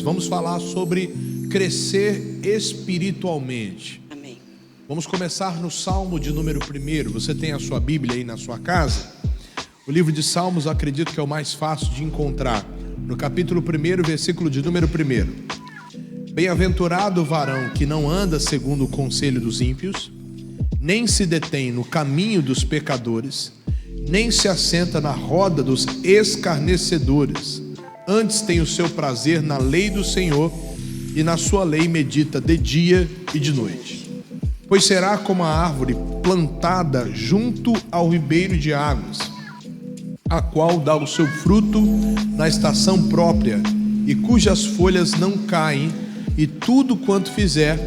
Vamos falar sobre crescer espiritualmente. Amém. Vamos começar no Salmo de número 1. Você tem a sua Bíblia aí na sua casa? O livro de Salmos, eu acredito que é o mais fácil de encontrar. No capítulo 1, versículo de número 1. Bem-aventurado o varão que não anda segundo o conselho dos ímpios, nem se detém no caminho dos pecadores, nem se assenta na roda dos escarnecedores. Antes tem o seu prazer na lei do Senhor, e na sua lei medita de dia e de noite. Pois será como a árvore plantada junto ao ribeiro de águas, a qual dá o seu fruto na estação própria, e cujas folhas não caem, e tudo quanto fizer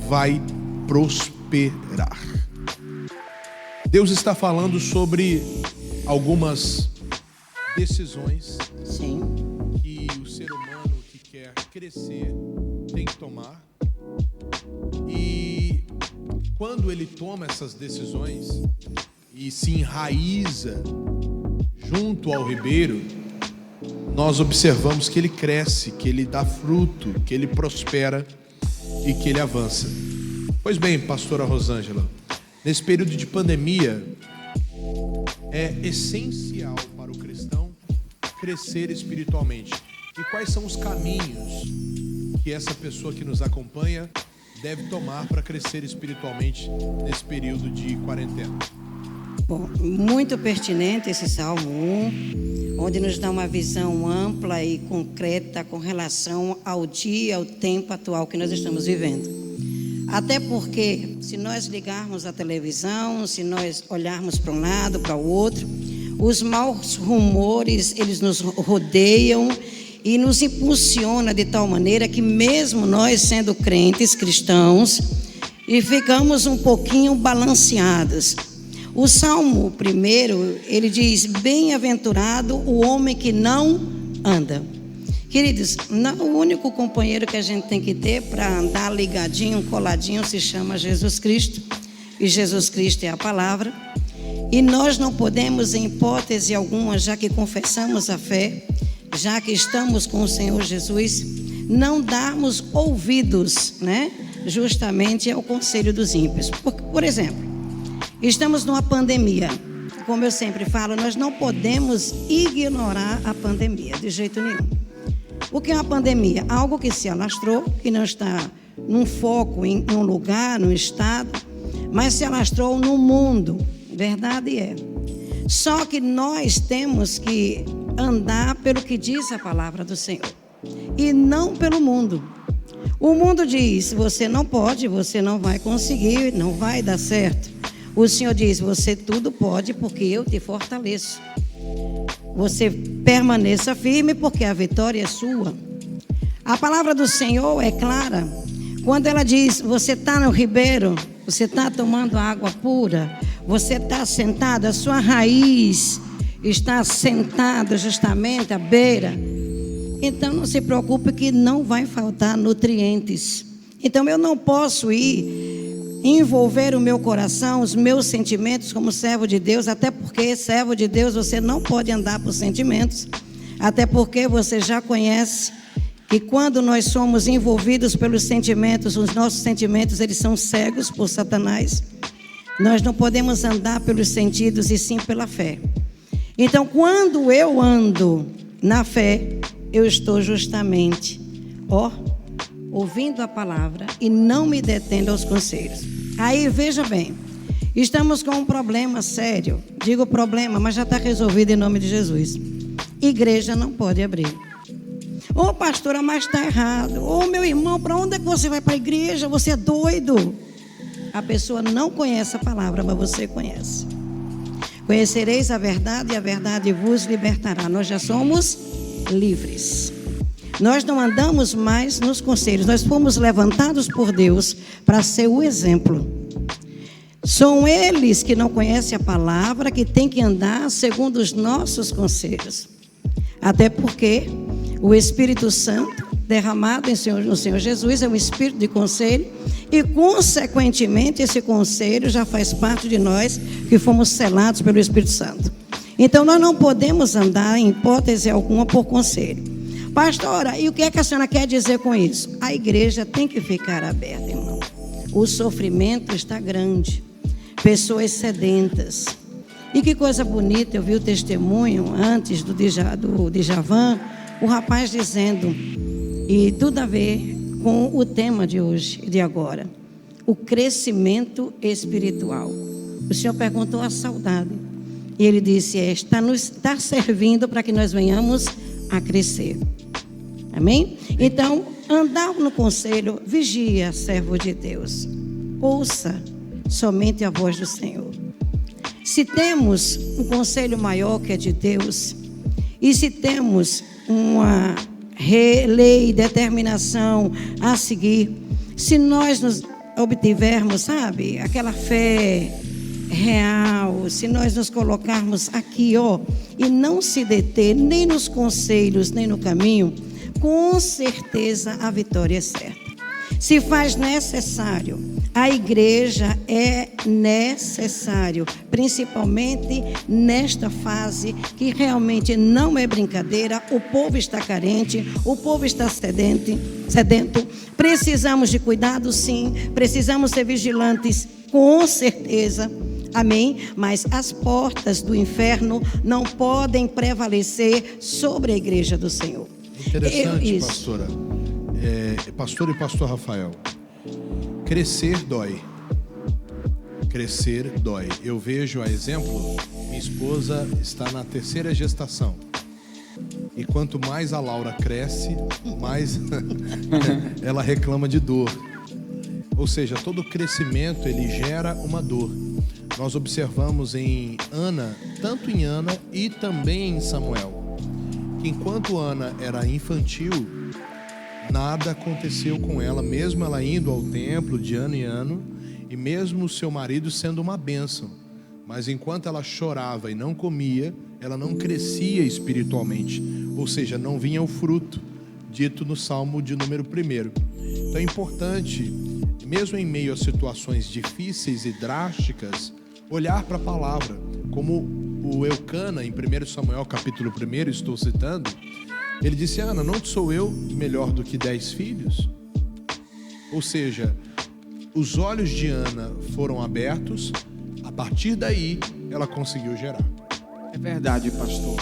vai prosperar. Deus está falando sobre algumas decisões. Sim. Que o ser humano que quer crescer tem que tomar. E quando ele toma essas decisões e se enraiza junto ao ribeiro, nós observamos que ele cresce, que ele dá fruto, que ele prospera e que ele avança. Pois bem, pastora Rosângela, nesse período de pandemia é essencial para o cristão crescer espiritualmente. E quais são os caminhos que essa pessoa que nos acompanha deve tomar para crescer espiritualmente nesse período de quarentena? Bom, muito pertinente esse Salmo 1, onde nos dá uma visão ampla e concreta com relação ao dia, ao tempo atual que nós estamos vivendo. Até porque, se nós ligarmos a televisão, se nós olharmos para um lado, para o outro, os maus rumores, eles nos rodeiam e nos impulsionam de tal maneira que mesmo nós sendo crentes, cristãos, e ficamos um pouquinho balanceados. O Salmo 1, ele diz, bem-aventurado o homem que não anda. Queridos, o único companheiro que a gente tem que ter para andar ligadinho, coladinho, se chama Jesus Cristo. E Jesus Cristo é a palavra. E nós não podemos, em hipótese alguma, já que confessamos a fé, já que estamos com o Senhor Jesus, não darmos ouvidos, justamente ao conselho dos ímpios. Por exemplo, estamos numa pandemia. Como eu sempre falo, nós não podemos ignorar a pandemia, de jeito nenhum. O que é uma pandemia? Algo que se alastrou, que não está num foco, em um lugar, num estado, mas se alastrou no mundo. Verdade é. Só que nós temos que andar pelo que diz a palavra do Senhor e não pelo mundo. O mundo diz, você não pode, você não vai conseguir, não vai dar certo. O Senhor diz, você tudo pode porque eu te fortaleço. Você permaneça firme porque a vitória é sua. A palavra do Senhor é clara. Quando ela diz, você está no ribeiro, você está tomando água pura, você está sentado, a sua raiz está sentada justamente à beira. Então não se preocupe que não vai faltar nutrientes. Então eu não posso envolver o meu coração, os meus sentimentos como servo de Deus, até porque servo de Deus você não pode andar por sentimentos, até porque você já conhece que quando nós somos envolvidos pelos sentimentos, os nossos sentimentos eles são cegos por Satanás. Nós não podemos andar pelos sentidos e sim pela fé. Então quando eu ando na fé, eu estou justamente ouvindo a palavra e não me detendo aos conselhos. Aí veja bem, estamos com um problema sério. Digo problema, mas já está resolvido em nome de Jesus. Igreja não pode abrir. Ô pastora, mas está errado. Ô meu irmão, para onde é que você vai para a igreja? Você é doido. A pessoa não conhece a palavra, mas você conhece. Conhecereis a verdade e a verdade vos libertará. Nós já somos livres. Nós não andamos mais nos conselhos. Nós fomos levantados por Deus para ser o exemplo. São eles que não conhecem a palavra, que têm que andar segundo os nossos conselhos. Até porque o Espírito Santo derramado no Senhor Jesus é um espírito de conselho e, consequentemente, esse conselho já faz parte de nós que fomos selados pelo Espírito Santo. Então, nós não podemos andar em hipótese alguma por conselho. Pastora, e o que é que a senhora quer dizer com isso? A igreja tem que ficar aberta, irmão. O sofrimento está grande. Pessoas sedentas. E que coisa bonita, eu vi o testemunho antes do Djavan, o rapaz dizendo, e tudo a ver com o tema de hoje, de agora, o crescimento espiritual. O Senhor perguntou a saudade, e ele disse, está servindo para que nós venhamos a crescer. Amém? Então, andar no conselho, vigia, servo de Deus. Ouça somente a voz do Senhor. Se temos um conselho maior que é de Deus, e se temos uma lei e determinação a seguir, se nós nos obtivermos, sabe, aquela fé real, se nós nos colocarmos aqui, e não se deter nem nos conselhos, nem no caminho, com certeza a vitória é certa. Se faz necessário, a igreja é necessário, principalmente nesta fase que realmente não é brincadeira, o povo está carente, o povo está sedento, precisamos de cuidado sim, precisamos ser vigilantes, com certeza, amém? Mas as portas do inferno não podem prevalecer sobre a igreja do Senhor. Interessante, pastora. Pastor e pastor Rafael, crescer dói. Crescer dói. Eu vejo a exemplo, minha esposa está na 3ª gestação. E quanto mais a Laura cresce, mais ela reclama de dor. Ou seja, todo crescimento ele gera uma dor. Nós observamos em Ana, tanto em Ana e também em Samuel, que enquanto Ana era infantil, nada aconteceu com ela, mesmo ela indo ao templo de ano em ano, e mesmo o seu marido sendo uma bênção. Mas enquanto ela chorava e não comia, ela não crescia espiritualmente. Ou seja, não vinha o fruto dito no Salmo de número 1. Então é importante, mesmo em meio a situações difíceis e drásticas, olhar para a palavra. Como o Eucana, em 1 Samuel capítulo 1, estou citando, ele disse, Ana, não sou eu melhor do que 10 filhos? Ou seja, os olhos de Ana foram abertos, a partir daí ela conseguiu gerar. É verdade, pastor.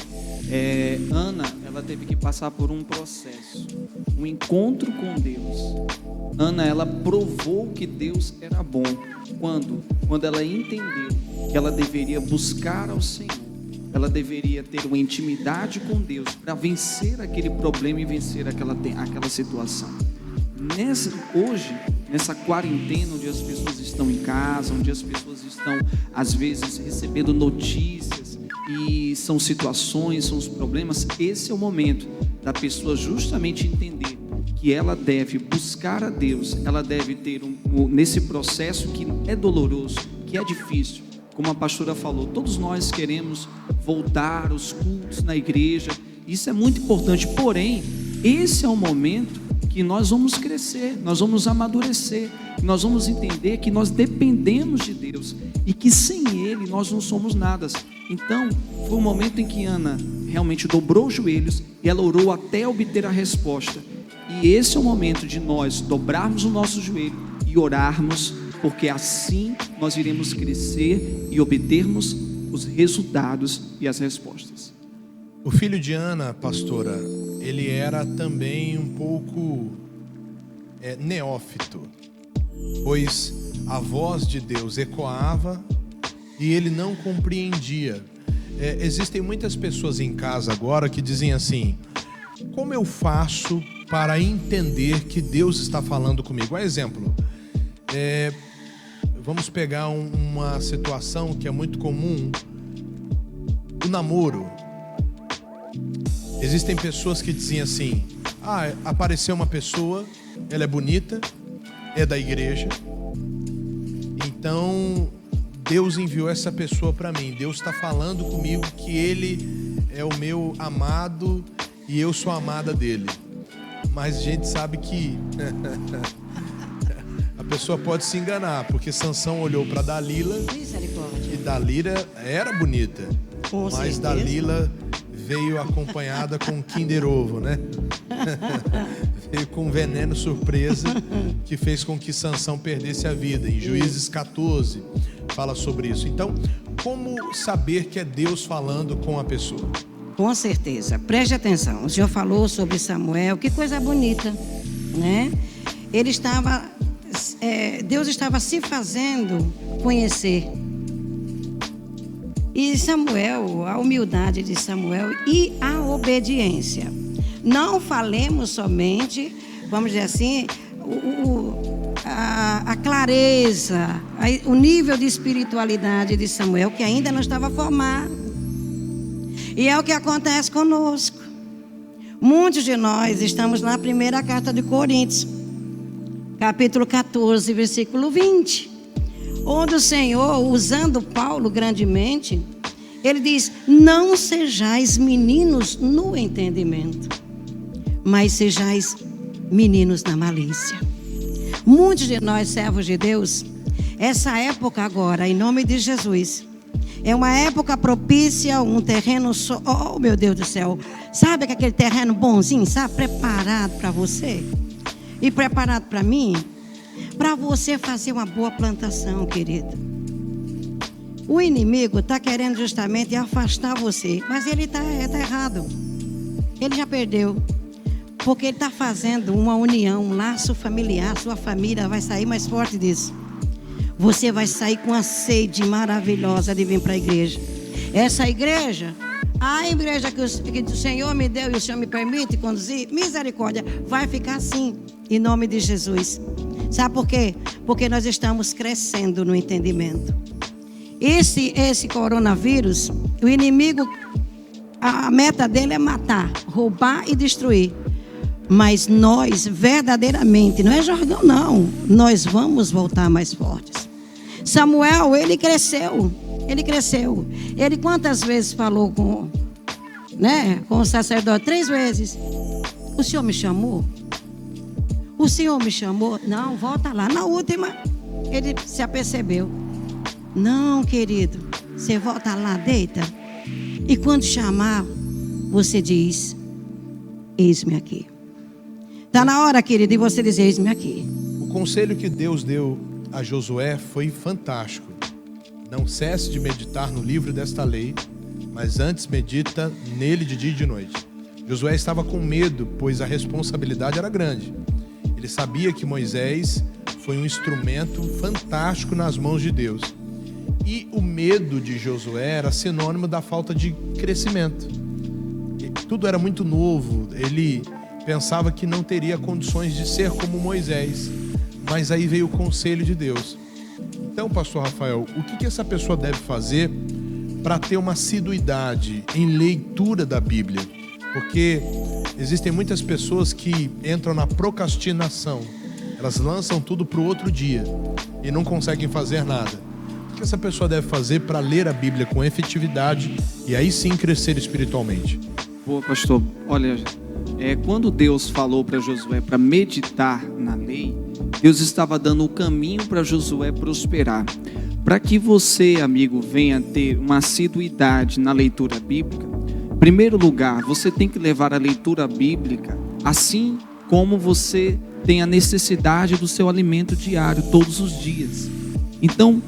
Ana, ela teve que passar por um processo, um encontro com Deus. Ana, ela provou que Deus era bom. Quando ela entendeu que ela deveria buscar ao Senhor. Ela deveria ter uma intimidade com Deus para vencer aquele problema e vencer aquela situação. Hoje, nessa quarentena, onde as pessoas estão em casa, onde as pessoas estão, às vezes, recebendo notícias, e são situações, são os problemas, esse é o momento da pessoa justamente entender que ela deve buscar a Deus, ela deve ter nesse processo que é doloroso, que é difícil. Como a pastora falou, todos nós queremos voltar aos cultos na igreja, isso é muito importante, porém, esse é o momento que nós vamos crescer, nós vamos amadurecer, nós vamos entender que nós dependemos de Deus e que sem Ele nós não somos nada. Então, foi o momento em que Ana realmente dobrou os joelhos e ela orou até obter a resposta. E esse é o momento de nós dobrarmos o nosso joelho e orarmos, porque assim nós iremos crescer e obtermos os resultados e as respostas. O filho de Ana, pastora, ele era também um pouco neófito, pois a voz de Deus ecoava e ele não compreendia. Existem muitas pessoas em casa agora que dizem assim, como eu faço para entender que Deus está falando comigo? Exemplo, vamos pegar uma situação que é muito comum, o namoro. Existem pessoas que dizem assim, apareceu uma pessoa, ela é bonita, é da igreja, então Deus enviou essa pessoa para mim, Deus está falando comigo que ele é o meu amado e eu sou a amada dele. Mas a gente sabe que a pessoa pode se enganar, porque Sansão olhou para Dalila e Dalila era bonita, mas Dalila veio acompanhada com um Kinder Ovo, né? Veio com um veneno surpresa que fez com que Sansão perdesse a vida. Em Juízes 14 fala sobre isso. Então, como saber que é Deus falando com a pessoa? Com certeza, preste atenção. O senhor falou sobre Samuel, que coisa bonita, né? Deus estava se fazendo conhecer. E Samuel, a humildade de Samuel e a obediência. Não falemos somente, vamos dizer assim, a clareza, o nível de espiritualidade de Samuel, que ainda não estava formado. E é o que acontece conosco. Muitos de nós estamos na primeira carta de Coríntios, capítulo 14, versículo 20. Onde o Senhor, usando Paulo grandemente, ele diz: não sejais meninos no entendimento, mas sejais meninos na malícia. Muitos de nós, servos de Deus, essa época agora, em nome de Jesus, é uma época propícia, um terreno oh meu Deus do céu, sabe aquele terreno bonzinho, sabe, preparado para você e preparado para mim, para você fazer uma boa plantação, querido. O inimigo está querendo justamente afastar você, mas ele está errado. Ele já perdeu, porque ele está fazendo uma união, um laço familiar. Sua família vai sair mais forte disso. Você vai sair com a sede maravilhosa de vir para a igreja. Essa igreja, a igreja que o Senhor me deu e o Senhor me permite conduzir, misericórdia, vai ficar assim, em nome de Jesus. Sabe por quê? Porque nós estamos crescendo no entendimento. Esse coronavírus, o inimigo, a meta dele é matar, roubar e destruir. Mas nós, verdadeiramente, não é jargão não, nós vamos voltar mais fortes. Samuel, ele cresceu. Ele quantas vezes falou com o sacerdote? 3 vezes. O Senhor me chamou? O Senhor me chamou? Não, volta lá. Na última, ele se apercebeu. Não, querido, você volta lá, deita. E quando chamar, você diz: eis-me aqui. Está na hora, querido, de você dizer: eis-me aqui. O conselho que Deus deu a Josué foi fantástico. Não cesse de meditar no livro desta lei, mas antes medita nele de dia e de noite. Josué estava com medo, pois a responsabilidade era grande. Ele sabia que Moisés foi um instrumento fantástico nas mãos de Deus. E o medo de Josué era sinônimo da falta de crescimento. Tudo era muito novo. Ele pensava que não teria condições de ser como Moisés. Mas aí veio o conselho de Deus. Então, pastor Rafael, o que essa pessoa deve fazer para ter uma assiduidade em leitura da Bíblia? Porque existem muitas pessoas que entram na procrastinação. Elas lançam tudo para o outro dia e não conseguem fazer nada. O que essa pessoa deve fazer para ler a Bíblia com efetividade e aí sim crescer espiritualmente? Boa, pastor. Olha, quando Deus falou para Josué para meditar na lei, Deus estava dando o caminho para Josué prosperar. Para que você, amigo, venha ter uma assiduidade na leitura bíblica, em primeiro lugar, você tem que levar a leitura bíblica assim como você tem a necessidade do seu alimento diário, todos os dias. Então,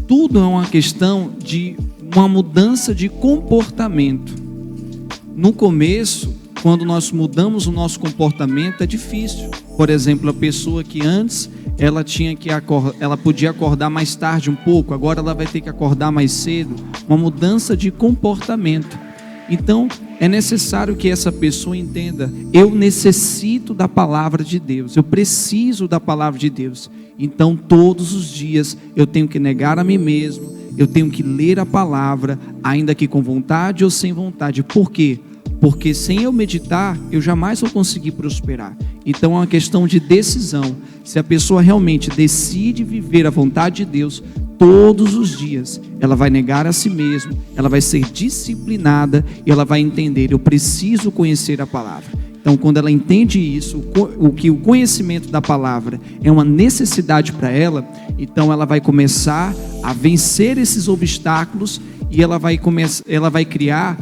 tudo é uma questão de uma mudança de comportamento. No começo, quando nós mudamos o nosso comportamento, é difícil. Por exemplo, a pessoa que antes ela podia acordar mais tarde um pouco, agora ela vai ter que acordar mais cedo. Uma mudança de comportamento. Então, é necessário que essa pessoa entenda: eu necessito da palavra de Deus, eu preciso da palavra de Deus. Então, todos os dias eu tenho que negar a mim mesmo, eu tenho que ler a palavra, ainda que com vontade ou sem vontade. Por quê? Porque sem eu meditar, eu jamais vou conseguir prosperar. Então é uma questão de decisão. Se a pessoa realmente decide viver a vontade de Deus, todos os dias, ela vai negar a si mesma, ela vai ser disciplinada e ela vai entender: eu preciso conhecer a palavra. Então, quando ela entende isso, o conhecimento da palavra é uma necessidade para ela, então ela vai começar a vencer esses obstáculos e ela vai criar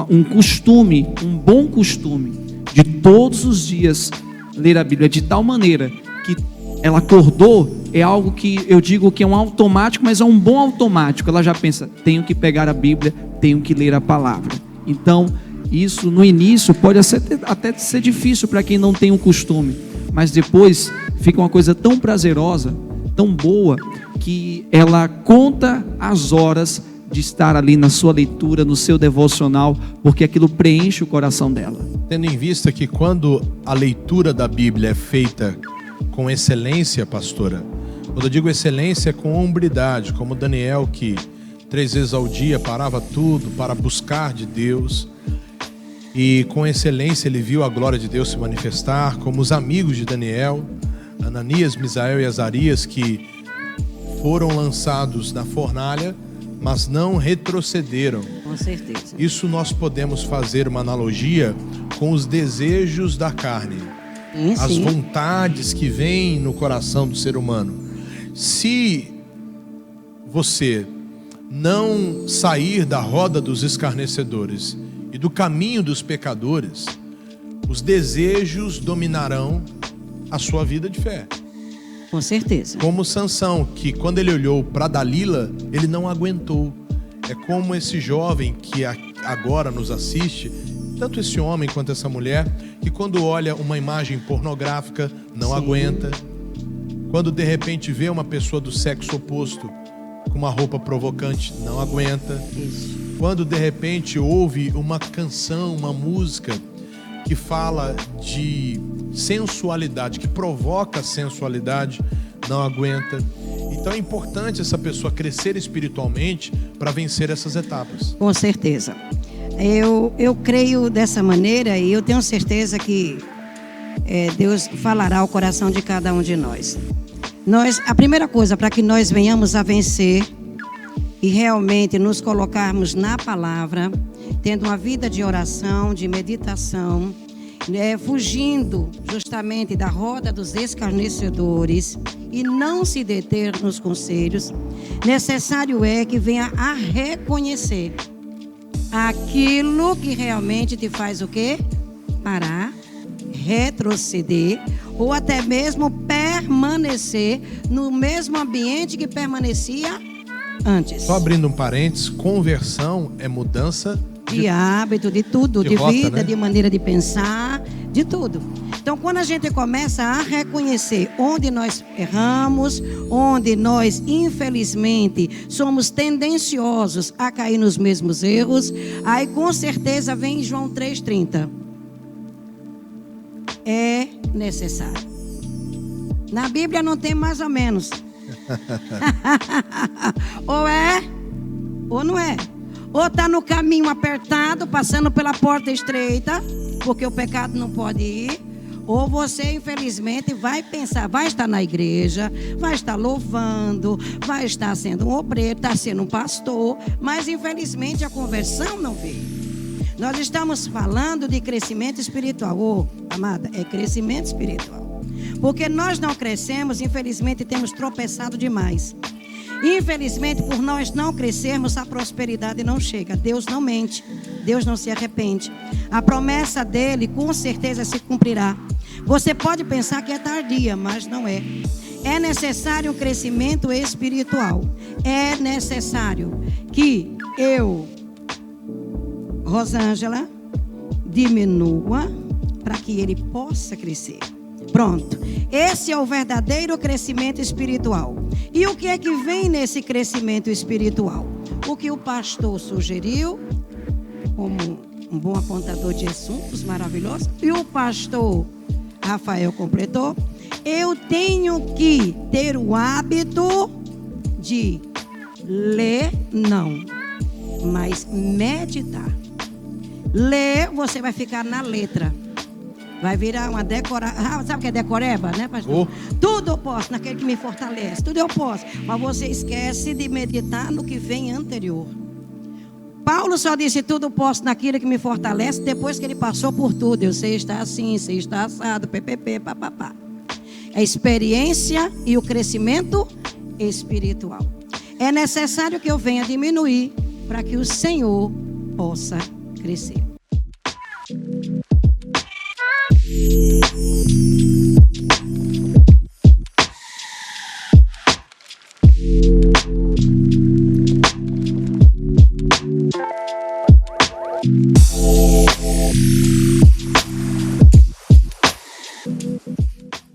um costume, um bom costume, de todos os dias ler a Bíblia, de tal maneira que ela acordou, é algo que eu digo que é um automático, mas é um bom automático. Ela já pensa, tenho que pegar a Bíblia, tenho que ler a palavra. Então, isso no início pode até ser difícil para quem não tem um costume, mas depois fica uma coisa tão prazerosa, tão boa, que ela conta as horas de estar ali na sua leitura, no seu devocional, porque aquilo preenche o coração dela. Tendo em vista que quando a leitura da Bíblia é feita com excelência, pastora, quando eu digo excelência é com hombridade, como Daniel, que 3 vezes ao dia parava tudo para buscar de Deus, e com excelência ele viu a glória de Deus se manifestar, como os amigos de Daniel, Ananias, Misael e Azarias, que foram lançados na fornalha, mas não retrocederam. Com certeza. Isso nós podemos fazer uma analogia com os desejos da carne, as vontades que vêm no coração do ser humano. Se você não sair da roda dos escarnecedores e do caminho dos pecadores, os desejos dominarão a sua vida de fé. Com certeza. Como Sansão, que quando ele olhou para Dalila, ele não aguentou. É como esse jovem que agora nos assiste, tanto esse homem quanto essa mulher, que quando olha uma imagem pornográfica, não aguenta. Quando de repente vê uma pessoa do sexo oposto com uma roupa provocante, não aguenta. Isso. Quando de repente ouve uma canção, uma música que fala de sensualidade, que provoca sensualidade, não aguenta. Então é importante essa pessoa crescer espiritualmente para vencer essas etapas. Com certeza. Eu creio dessa maneira e eu tenho certeza que Deus falará ao coração de cada um de nós. A primeira coisa para que nós venhamos a vencer e realmente nos colocarmos na palavra, tendo uma vida de oração, de meditação, fugindo justamente da roda dos escarnecedores e não se deter nos conselhos, necessário é que venha a reconhecer aquilo que realmente te faz o quê? Parar, retroceder ou até mesmo permanecer no mesmo ambiente que permanecia antes. Só abrindo um parênteses, conversão é mudança de hábito, de tudo, de rota, vida, né? de maneira de pensar, de tudo. Então, quando a gente começa a reconhecer onde nós erramos, onde nós, infelizmente, somos tendenciosos a cair nos mesmos erros, aí com certeza vem João 3,30. É necessário. Na Bíblia não tem mais ou menos. Ou é, ou não é. Ou está no caminho apertado, passando pela porta estreita, porque o pecado não pode ir. Ou você, infelizmente, vai pensar, vai estar na igreja, vai estar louvando, vai estar sendo um obreiro, está sendo um pastor, mas infelizmente a conversão não veio. Nós estamos falando de crescimento espiritual. Amada, é crescimento espiritual. Porque nós não crescemos, infelizmente temos tropeçado demais. Infelizmente, por nós não crescermos, a prosperidade não chega. Deus não mente, Deus não se arrepende. A promessa dele com certeza se cumprirá. Você pode pensar que é tardia, mas não é. É necessário um crescimento espiritual. É necessário que eu, Rosângela, diminua para que ele possa crescer. Pronto. Esse é o verdadeiro crescimento espiritual. E o que é que vem nesse crescimento espiritual? O que o pastor sugeriu, como um bom apontador de assuntos maravilhosos, e o pastor Rafael completou. Eu tenho que ter o hábito de ler, não, mas meditar. Ler, você vai ficar na letra. Vai virar uma decoreba. Sabe o que é decoreba, né, pastor? Tudo eu posso naquele que me fortalece. Tudo eu posso. Mas você esquece de meditar no que vem anterior. Paulo só disse tudo posso naquilo que me fortalece depois que ele passou por tudo. Eu sei estar assim, sei estar assado, ppp, papapá. A experiência e o crescimento espiritual. É necessário que eu venha diminuir para que o Senhor possa crescer.